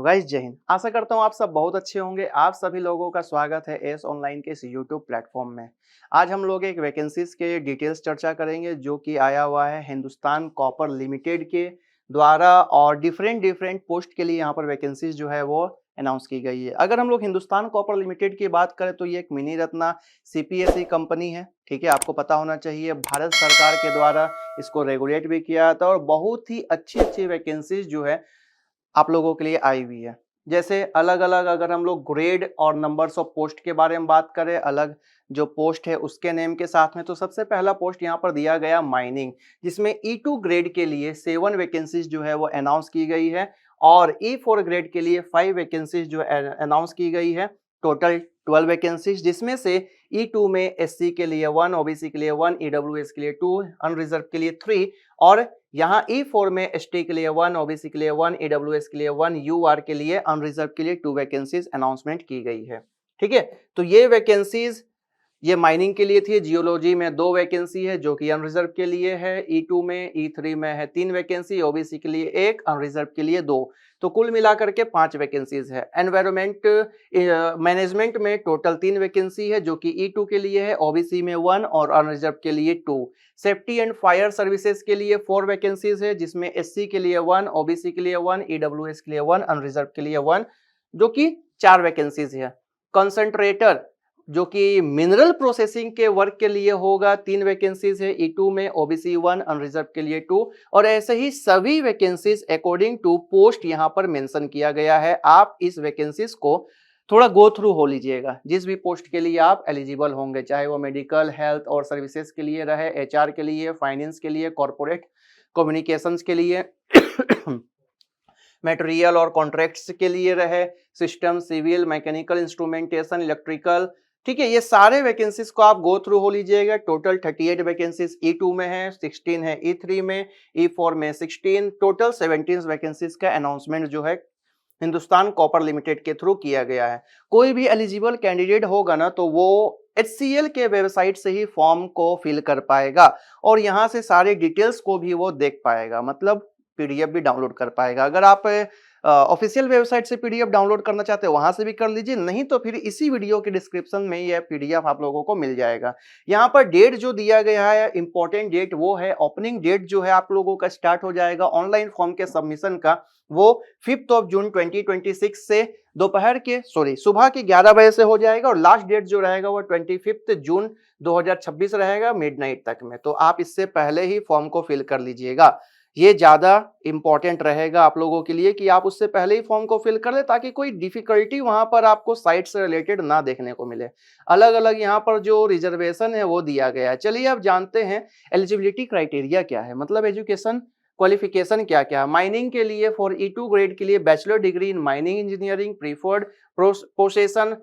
Hello guys, जय हिंद। आशा करता हूँ आप सब बहुत अच्छे होंगे। आप सभी लोगों का स्वागत है एस ऑनलाइन के इस यूट्यूब प्लेटफॉर्म में। आज हम लोग एक वैकेंसीज के डिटेल्स चर्चा करेंगे जो कि आया हुआ है हिंदुस्तान कॉपर लिमिटेड के द्वारा और डिफरेंट डिफरेंट पोस्ट के लिए यहाँ पर वैकेंसीज जो है वो अनाउंस की गई है। अगर हम लोग हिंदुस्तान कॉपर लिमिटेड की बात करें तो ये एक मिनी रत्ना सीपीएसई कंपनी है। ठीक है, आपको पता होना चाहिए भारत सरकार के द्वारा इसको रेगुलेट भी किया था और बहुत ही अच्छी अच्छी वैकेंसीज जो है आप लोगों के लिए आई हुई है। जैसे अलग अलग अगर हम लोग ग्रेड और नंबर्स ऑफ पोस्ट के बारे में बात करें, अलग जो पोस्ट है उसके नेम के साथ में, तो सबसे पहला पोस्ट यहाँ पर दिया गया माइनिंग, जिसमें E2 ग्रेड के लिए 7 वैकेंसीज जो है वो अनाउंस की गई है और E4 ग्रेड के लिए 5 वैकेंसीज जो अनाउंस की गई है। टोटल 12 वैकेंसीज, जिसमें से E2 में एससी के लिए 1, ओबीसी के लिए 1, ईडब्ल्यूएस के लिए 2, अनरिजर्व के लिए 3 और यहाँ E4 में एसटी के लिए 1, ओबीसी के लिए 1, ईडब्ल्यूएस के लिए 1, यूआर के लिए अनरिजर्व के लिए 2 वैकेंसीज अनाउंसमेंट की गई है। ठीक है, तो ये वैकेंसीज ये माइनिंग के लिए थी। जियोलॉजी में 2 वैकेंसी है जो कि अनरिजर्व के लिए है। E2 में, E3 में है 3 वैकेंसी, ओबीसी के लिए 1, अनरिजर्व के लिए 2, तो कुल मिलाकर के 5 वैकेंसीज है। एनवायरमेंट मैनेजमेंट में टोटल 3 वैकेंसी है जो कि E2 के लिए है, ओबीसी में 1 और अनरिजर्व के लिए 2। सेफ्टी एंड फायर सर्विसेज के लिए 4 वैकेंसीज है, जिसमें एससी के लिए 1, ओबीसी के लिए 1, ईडब्ल्यूएस के लिए 1, अनरिजर्व के लिए 1, जो कि 4 वैकेंसीज है। कंसंट्रेटर जो कि मिनरल प्रोसेसिंग के वर्क के लिए होगा, 3 वैकेंसीज है E2 में, ओबीसी 1, अनरिजर्व के लिए 2 और ऐसे ही सभी वैकेंसीज अकॉर्डिंग टू पोस्ट यहाँ पर मेंशन किया गया है। आप इस वैकेंसीज को थोड़ा गो थ्रू हो लीजिएगा, जिस भी पोस्ट के लिए आप एलिजिबल होंगे, चाहे वो मेडिकल, हेल्थ और सर्विसेज के लिए रहे, एचआर के लिए, फाइनेंस के लिए, कॉर्पोरेट कम्युनिकेशंस के लिए मटेरियल और कॉन्ट्रैक्ट्स के लिए रहे, system, civil, mechanical, instrumentation, electrical. ठीक है, ये सारे वैकेंसीज को आप गो थ्रू हो लीजिएगा। टोटल 38 वैकेंसीज E2 में है, 16 है E3 में, E4 में 16, टोटल 17 वैकेंसीज का अनाउंसमेंट जो है हिंदुस्तान कॉपर लिमिटेड के थ्रू किया गया है। कोई भी एलिजिबल कैंडिडेट होगा ना तो वो HCL के वेबसाइट से ही फॉर्म को फिल कर पाएगा और यहाँ से सारे डिटेल्स को भी वो देख पाएगा, मतलब पीडीएफ भी डाउनलोड कर पाएगा। अगर आप ऑफिशियल वेबसाइट से पीडीएफ डाउनलोड करना चाहते हैं वहां से भी कर लीजिए, नहीं तो फिर इसी वीडियो के डिस्क्रिप्शन में यह पीडीएफ आप लोगों को मिल जाएगा। यहाँ पर डेट जो दिया गया है, इंपॉर्टेंट डेट, वो है ओपनिंग डेट जो है आप लोगों का स्टार्ट हो जाएगा ऑनलाइन फॉर्म के सबमिशन का, वो 5 जून 2026 से सुबह के 11 बजे से हो जाएगा और लास्ट डेट जो रहेगा वो 25 जून 2026 रहेगा मिडनाइट तक में। तो आप इससे पहले ही फॉर्म को फिल कर लीजिएगा, ये ज्यादा इंपॉर्टेंट रहेगा आप लोगों के लिए कि आप उससे पहले ही फॉर्म को फिल कर ले, ताकि कोई डिफिकल्टी वहां पर आपको साइट से रिलेटेड ना देखने को मिले। अलग अलग यहाँ पर जो रिजर्वेशन है वो दिया गया है। चलिए अब जानते हैं एलिजिबिलिटी क्राइटेरिया क्या है, मतलब एजुकेशन क्वालिफिकेशन क्या क्या है। माइनिंग के लिए फॉर E2 ग्रेड के लिए bachelor degree in mining engineering, preferred possession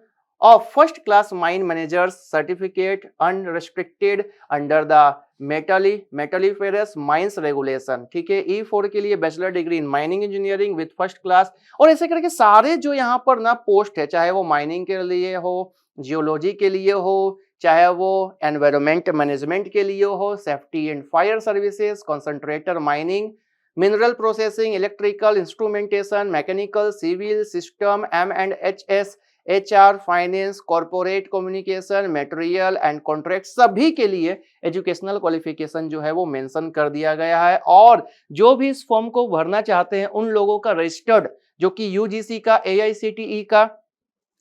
of first class mine managers certificate unrestricted under the metalliferous mines regulation। ठीक है, E4 के लिए bachelor degree in mining engineering with first class, और ऐसे करके सारे जो यहाँ पर ना पोस्ट है, चाहे वो माइनिंग के लिए हो, जियोलॉजी के लिए हो, चाहे वो एनवायरमेंट मैनेजमेंट के लिए हो, safety and fire services, concentrator mining, mineral processing, electrical, instrumentation, mechanical, civil, system, M&HS, HR, finance, corporate communication, material and contract, सभी के लिए एजुकेशनल क्वालिफिकेशन जो है वो मेंशन कर दिया गया है। और जो भी इस फॉर्म को भरना चाहते हैं उन लोगों का रजिस्टर्ड, जो कि UGC का, AICTE का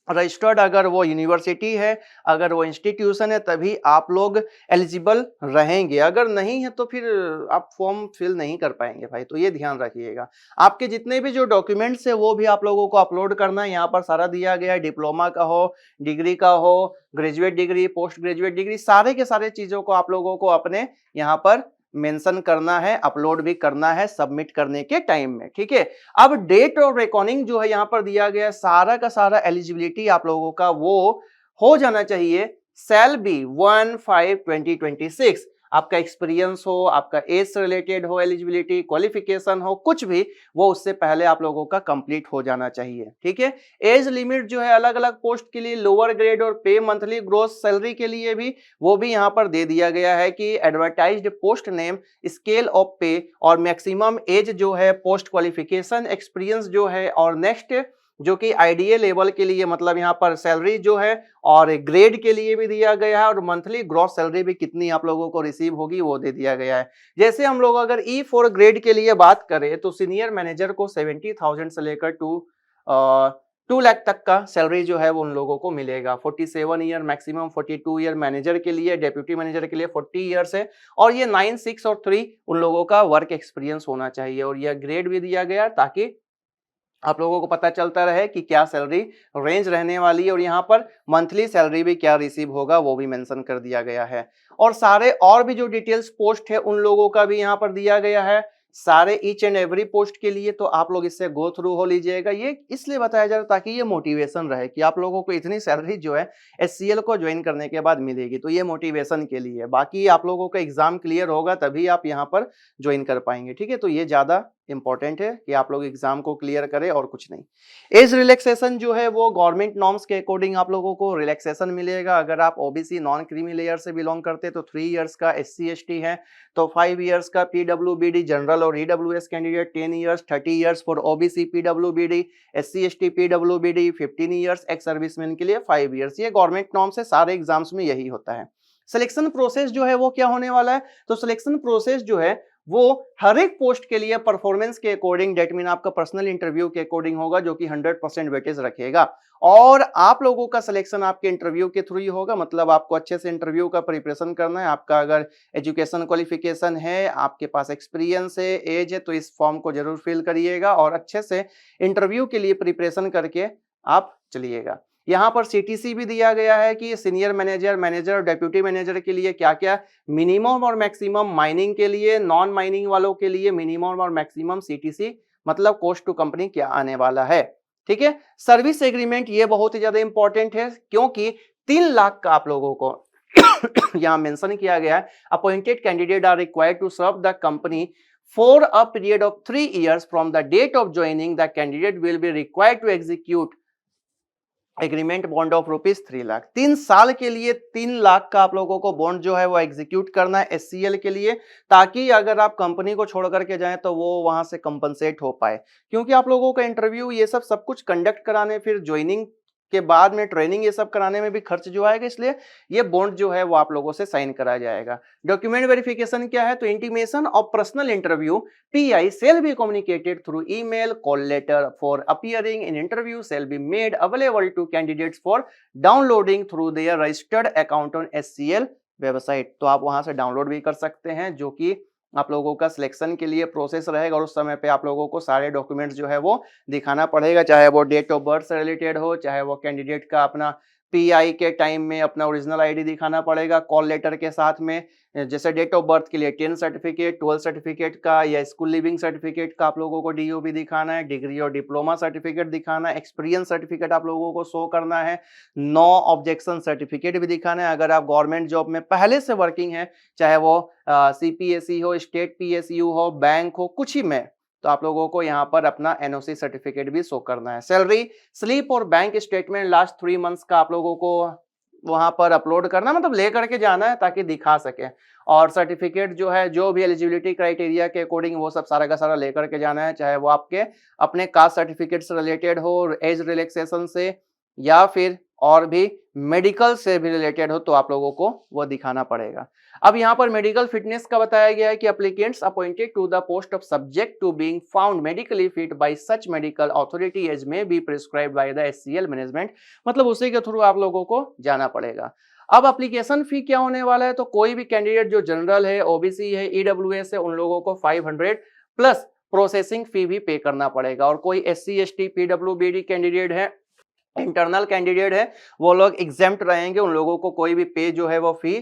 रजिस्टर्ड, अगर वो यूनिवर्सिटी है, अगर वो इंस्टीट्यूशन है, तभी आप लोग एलिजिबल रहेंगे। अगर नहीं है तो फिर आप फॉर्म फिल नहीं कर पाएंगे भाई, तो ये ध्यान रखिएगा। आपके जितने भी जो डॉक्यूमेंट्स है वो भी आप लोगों को अपलोड करना है, यहाँ पर सारा दिया गया है। डिप्लोमा का हो, डिग्री का हो, graduate degree, post graduate degree, सारे के सारे चीजों को आप लोगों को अपने यहाँ पर मेंशन करना है, अपलोड भी करना है सबमिट करने के टाइम में। ठीक है, अब डेट ऑफ रिकॉर्डिंग जो है यहाँ पर दिया गया, सारा का सारा एलिजिबिलिटी आप लोगों का वो हो जाना चाहिए शैल बी 1/5/2026। आपका एक्सपीरियंस हो, आपका एज से रिलेटेड हो, एलिजिबिलिटी, क्वालिफिकेशन हो, कुछ भी, वो उससे पहले आप लोगों का कंप्लीट हो जाना चाहिए। ठीक है, एज लिमिट जो है अलग अलग पोस्ट के लिए, लोअर ग्रेड और पे मंथली ग्रोस सैलरी के लिए भी वो भी यहाँ पर दे दिया गया है कि advertised post name, scale of पे और मैक्सिमम एज जो है, पोस्ट क्वालिफिकेशन, एक्सपीरियंस जो है, और नेक्स्ट जो कि आईडीए लेवल के लिए मतलब यहाँ पर सैलरी जो है और ग्रेड के लिए भी दिया गया है, और मंथली ग्रॉस सैलरी भी कितनी आप लोगों को रिसीव होगी वो दे दिया गया है। जैसे हम लोग अगर E4 ग्रेड के लिए बात करें तो सीनियर मैनेजर को 70,000 से लेकर 2 लाख तक का सैलरी जो है वो उन लोगों को मिलेगा। 47 ईयर मैक्सिमम, 42 ईयर मैनेजर के लिए, डेप्यूटी मैनेजर के लिए 40 ईयर्स है, और ये 9, 6 और 3 उन लोगों का वर्क एक्सपीरियंस होना चाहिए। और यह ग्रेड भी दिया गया ताकि आप लोगों को पता चलता रहे कि क्या सैलरी रेंज रहने वाली है, और यहाँ पर मंथली सैलरी भी क्या रिसीव होगा वो भी मेंशन कर दिया गया है। और सारे और भी जो डिटेल्स पोस्ट है उन लोगों का भी यहाँ पर दिया गया है, सारे ईच एंड एवरी पोस्ट के लिए। तो आप लोग इससे गो थ्रू हो लीजिएगा। ये इसलिए बताया जा रहा है ताकि ये मोटिवेशन रहे कि आप लोगों को इतनी सैलरी जो है एचसीएल को ज्वाइन करने के बाद मिलेगी, तो ये मोटिवेशन के लिए। बाकी आप लोगों का एग्जाम क्लियर होगा तभी आप यहाँ पर ज्वाइन कर पाएंगे। ठीक है, तो ये ज्यादा इंपॉर्टेंट है कि आप लोग एग्जाम को क्लियर करें और कुछ नहीं। एज रिलैक्सेशन जो है वो गवर्नमेंट नॉर्म्स के अकॉर्डिंग आप लोगों को रिलैक्सेशन मिलेगा। अगर आप ओबीसी नॉन क्रीमी लेयर से बिलोंग करते हैं तो 3 इयर्स का, एससी एसटी है तो 5 इयर्स का, पीडब्ल्यूबीडी जनरल और EWS candidate 10 years, 30 years for OBC PWBD, SC ST PWBD 15 years, ex serviceman के लिए 5 इयर्स। ये गवर्नमेंट नॉर्म्स है, सारे एग्जाम्स में यही होता है। सिलेक्शन प्रोसेस जो है वो क्या होने वाला है, तो सिलेक्शन प्रोसेस जो है वो हर एक पोस्ट के लिए परफॉर्मेंस के अकॉर्डिंग, डेट मीन आपका पर्सनल इंटरव्यू के अकॉर्डिंग होगा, जो कि 100% वेटेज रखेगा। और आप लोगों का सिलेक्शन आपके इंटरव्यू के थ्रू ही होगा। मतलब आपको अच्छे से इंटरव्यू का प्रिपरेशन करना है। आपका अगर एजुकेशन क्वालिफिकेशन है, आपके पास एक्सपीरियंस है, एज है, तो इस फॉर्म को जरूर फिल करिएगा और अच्छे से इंटरव्यू के लिए प्रिपरेशन करके आप चलिएगा। यहाँ पर सीटीसी भी दिया गया है कि सीनियर मैनेजर, मैनेजर और डेप्यूटी मैनेजर के लिए क्या क्या मिनिमम और मैक्सिमम, माइनिंग के लिए, नॉन माइनिंग वालों के लिए मिनिमम और मैक्सिमम सीटीसी मतलब कॉस्ट टू कंपनी क्या आने वाला है। ठीक है, सर्विस एग्रीमेंट ये बहुत ही ज्यादा इंपॉर्टेंट है क्योंकि 3 लाख का आप लोगों को यहाँ मेंशन किया गया है। Appointed candidate are required to serve the company for a period of 3 years from the date of joining. The candidate will be required to execute agreement bond of ₹3 lakh. 3 साल के लिए 3 लाख का आप लोगों को बॉन्ड जो है वो एग्जीक्यूट करना है एचसीएल के लिए, ताकि अगर आप कंपनी को छोड़ करके जाएं तो वो वहां से कंपनसेट हो पाए। क्योंकि आप लोगों का इंटरव्यू ये सब कुछ कंडक्ट कराने, फिर ज्वाइनिंग के बाद में ट्रेनिंग ये सब कराने में भी खर्च जो आएगा, इसलिए ये बॉन्ड जो है वो आप लोगों से साइन कराया जाएगा। डॉक्यूमेंट वेरिफिकेशन क्या है, तो intimation of personal interview PI shall be communicated through email, call letter for appearing in interview shall be made available to candidates for downloading through their registered account on SCL website. तो आप वहां से download भी कर सकते हैं, जो कि आप लोगों का सिलेक्शन के लिए प्रोसेस रहेगा। और उस समय पे आप लोगों को सारे डॉक्यूमेंट्स जो है वो दिखाना पड़ेगा, चाहे वो डेट ऑफ बर्थ से रिलेटेड हो, चाहे वो कैंडिडेट का अपना पीआई के टाइम में अपना ओरिजिनल आईडी दिखाना पड़ेगा कॉल लेटर के साथ में। जैसे डेट ऑफ बर्थ के लिए 10 सर्टिफिकेट, 12 सर्टिफिकेट का या स्कूल लिविंग सर्टिफिकेट का आप लोगों को डीओबी दिखाना है, डिग्री और डिप्लोमा सर्टिफिकेट दिखाना है, एक्सपीरियंस सर्टिफिकेट आप लोगों को शो करना है, नो ऑब्जेक्शन सर्टिफिकेट भी दिखाना है। अगर आप गवर्नमेंट जॉब में पहले से वर्किंग है, चाहे वो सीपीएसई हो, स्टेट पीएसयू हो, बैंक हो, कुछ ही में, तो आप लोगों को यहाँ पर अपना एनओसी सर्टिफिकेट भी शो करना है। सैलरी स्लिप और बैंक स्टेटमेंट लास्ट 3 मंथ्स का आप लोगों को वहां पर अपलोड करना, मतलब ले करके जाना है ताकि दिखा सके। और सर्टिफिकेट जो है, जो भी एलिजिबिलिटी क्राइटेरिया के अकॉर्डिंग, वो सब सारा का सारा लेकर के जाना है, चाहे वो आपके अपने कास्ट सर्टिफिकेट से रिलेटेड हो, एज रिलैक्सेशन से, या फिर और भी मेडिकल से भी रिलेटेड हो, तो आप लोगों को वो दिखाना पड़ेगा। अब यहाँ पर मेडिकल फिटनेस का बताया गया है कि applicants appointed to the post of subject to being found medically fit by such medical authority as may be prescribed by the HCL management, मतलब उसी के थ्रू आप लोगों को जाना पड़ेगा। अब एप्लीकेशन फी क्या होने वाला है, तो कोई भी कैंडिडेट जो जनरल है, ओबीसी है, ईडब्ल्यूएस है, उन लोगों को 500 प्लस प्रोसेसिंग फी भी पे करना पड़ेगा। और कोई एससी एसटी पीडब्ल्यूबीडी कैंडिडेट है, इंटरनल कैंडिडेट है, वो लोग एग्जेम्प्ट रहेंगे, उन लोगों को कोई भी पे जो है वो फी,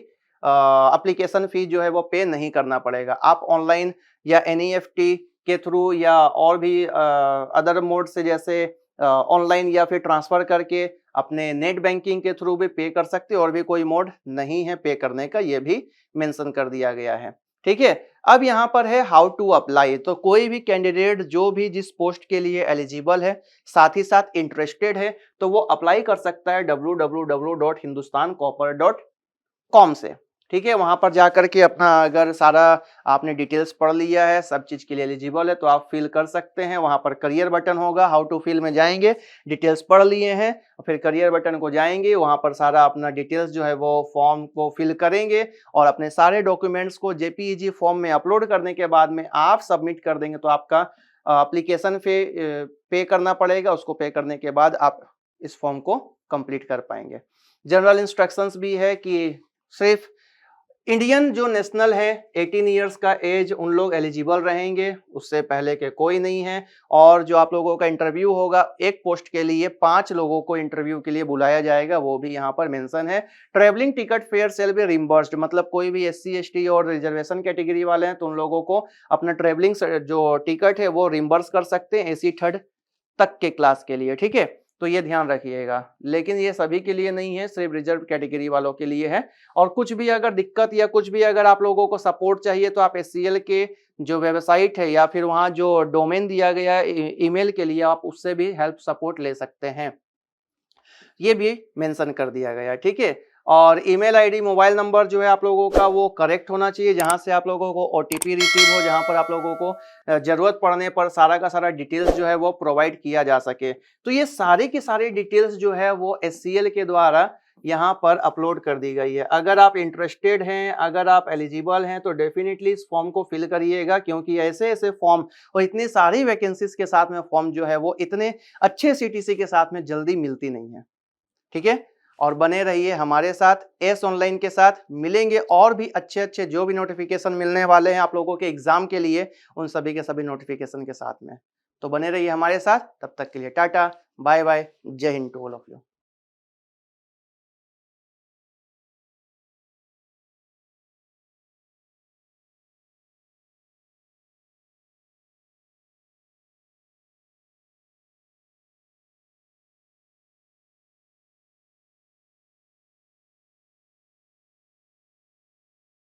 एप्लीकेशन फी जो है वो पे नहीं करना पड़ेगा। आप ऑनलाइन या एनईएफटी के थ्रू या और भी अदर मोड से, जैसे ऑनलाइन या फिर ट्रांसफर करके अपने नेट बैंकिंग के थ्रू भी पे कर सकते हो और भी कोई मोड नहीं है पे करने का, ये भी मेंशन कर दिया गया है। ठीक है, अब यहाँ पर है हाउ टू अप्लाई। तो कोई भी कैंडिडेट जो भी जिस पोस्ट के लिए एलिजिबल है, साथ ही साथ इंटरेस्टेड है, तो वो अप्लाई कर सकता है www.hindustancopper.com से। ठीक है, वहां पर जाकर के अपना अगर सारा आपने डिटेल्स पढ़ लिया है, सब चीज के लिए एलिजिबल है, तो आप फिल कर सकते हैं। वहां पर करियर बटन होगा, हाउ टू फिल में जाएंगे, डिटेल्स पढ़ लिए हैं, फिर करियर बटन को जाएंगे, वहां पर सारा अपना डिटेल्स जो है वो फॉर्म को फिल करेंगे और अपने सारे डॉक्यूमेंट्स को जेपीईजी फॉर्म में अपलोड करने के बाद में आप सबमिट कर देंगे, तो आपका एप्लीकेशन पे करना पड़ेगा। उसको पे करने के बाद आप इस फॉर्म को कंप्लीट कर पाएंगे। जनरल इंस्ट्रक्शंस भी है कि सिर्फ इंडियन जो नेशनल है 18 इयर्स का एज उन लोग एलिजिबल रहेंगे, उससे पहले के कोई नहीं है। और जो आप लोगों का इंटरव्यू होगा, एक पोस्ट के लिए 5 लोगों को इंटरव्यू के लिए बुलाया जाएगा, वो भी यहाँ पर मेंशन है। Travelling ticket fare shall be reimbursed, मतलब कोई भी SC ST और रिजर्वेशन कैटेगरी वाले हैं तो उन लोगों को अपना ट्रेवलिंग जो टिकट है वो रिम्बर्स कर सकते हैं AC 3rd तक के क्लास के लिए। ठीक है, तो ये ध्यान रखिएगा, लेकिन ये सभी के लिए नहीं है, सिर्फ रिजर्व कैटेगरी वालों के लिए है। और कुछ भी अगर दिक्कत या कुछ भी अगर आप लोगों को सपोर्ट चाहिए तो आप SCL के जो वेबसाइट है या फिर वहाँ जो डोमेन दिया गया है ईमेल के लिए, आप उससे भी हेल्प सपोर्ट ले सकते हैं, ये भी मेंशन कर दिया गया है। ठीक है, और ईमेल आईडी मोबाइल नंबर जो है आप लोगों का वो करेक्ट होना चाहिए, जहां से आप लोगों को OTP रिसीव हो, जहां पर आप लोगों को जरूरत पड़ने पर सारा का सारा डिटेल्स जो है वो प्रोवाइड किया जा सके। तो ये सारी की सारी डिटेल्स जो है वो SCL के द्वारा यहाँ पर अपलोड कर दी गई है। अगर आप इंटरेस्टेड हैं, अगर आप एलिजिबल हैं, तो डेफिनेटली इस फॉर्म को फिल करिएगा, क्योंकि ऐसे ऐसे फॉर्म और इतनी सारी वैकेंसीज के साथ में फॉर्म जो है वो इतने अच्छे CTC के साथ में जल्दी मिलती नहीं है। ठीक है, और बने रहिए हमारे साथ, एस ऑनलाइन के साथ मिलेंगे और भी अच्छे अच्छे जो भी नोटिफिकेशन मिलने वाले हैं आप लोगों के एग्जाम के लिए, उन सभी के सभी नोटिफिकेशन के साथ में। तो बने रहिए हमारे साथ, तब तक के लिए टाटा बाय बाय, जय हिंद टू ऑल ऑफ यू।